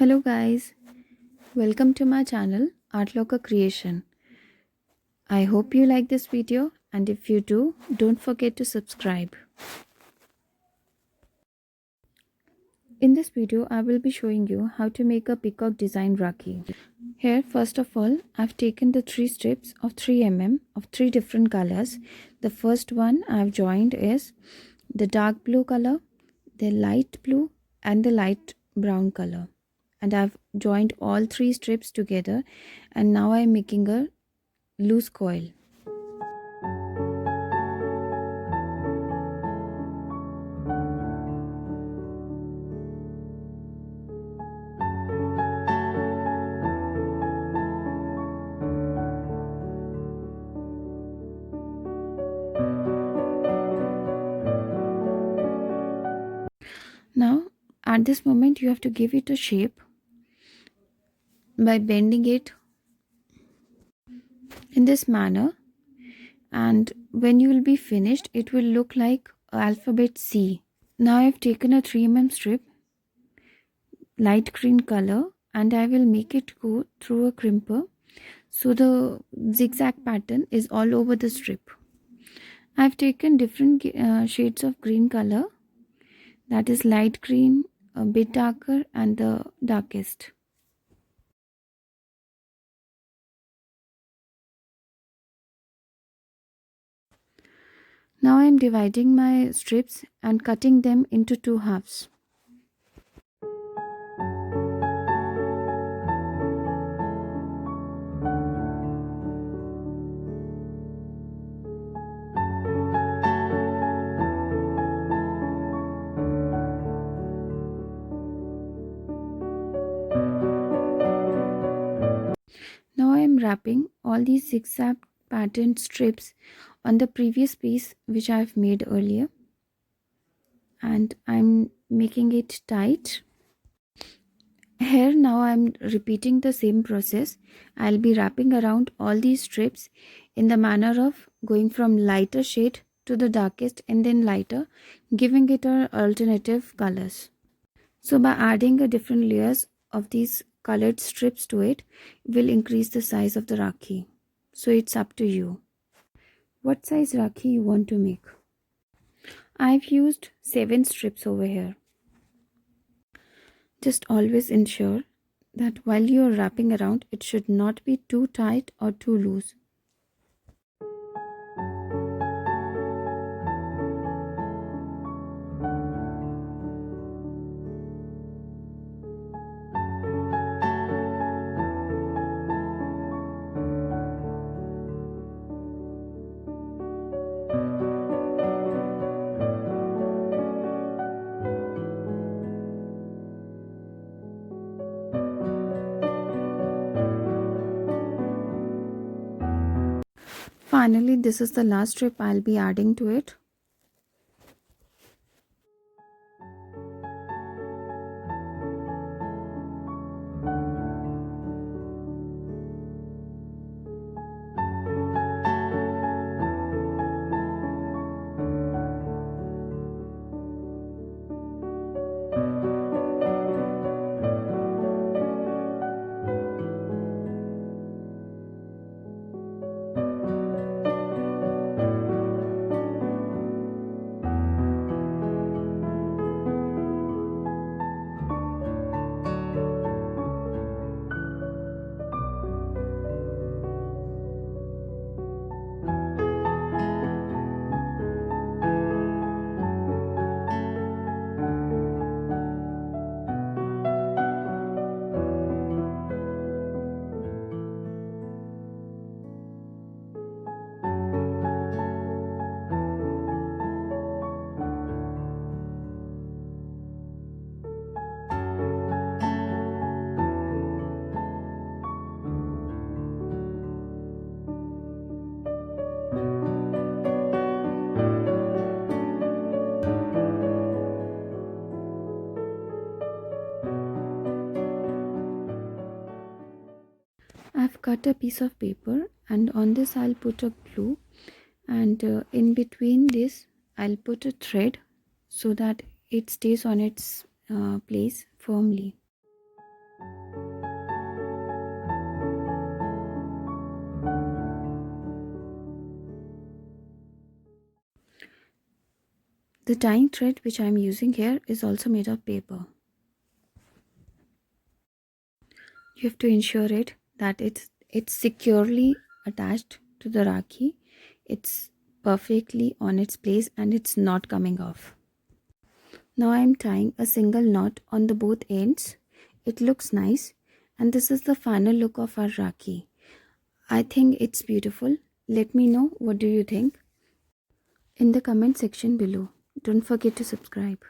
Hello guys, welcome to my channel Artlockercreation. I hope you like this video, and if you do, don't forget to subscribe. In this video, I will be showing you how to make a peacock design Rakhi. Here, first of all, I've taken the 3 strips of 3 mm of 3 different colors. The first one I've joined is the dark blue color, the light blue and the light brown color. And I've joined all 3 strips together, and now I'm making a loose coil. Now at this moment you have to give it a shape by bending it in this manner, and when you will be finished it will look like alphabet C. Now I've taken a 3 mm strip, light green color, and I will make it go through a crimper so the zigzag pattern is all over the strip. I've taken different shades of green color, that is light green, a bit darker and the darkest. Now I am dividing my strips and cutting them into 2 halves. Now I am wrapping all these zigzag patterned strips on the previous piece which I have made earlier, and I'm making it tight. Here now I'm repeating the same process. I'll be wrapping around all these strips in the manner of going from lighter shade to the darkest and then lighter, giving it a alternative colors. So by adding a different layers of these colored strips to it will increase the size of the Rakhi. So it's up to you what size Rakhi you want to make. I've used 7 strips over here. Just always ensure that while you're wrapping around, it should not be too tight or too loose. Finally, this is the last strip I'll be adding to it. I've cut a piece of paper, and on this I'll put a glue, and in between this I'll put a thread so that it stays on its place firmly. The tying thread which I am using here is also made of paper. You have to ensure it that it's securely attached to the Rakhi. It's perfectly on its place and it's not coming off. Now I am tying a single knot on the both ends. It looks nice, and this is the final look of our Rakhi. I think it's beautiful. Let me know what do you think in the comment section below. Don't forget to subscribe.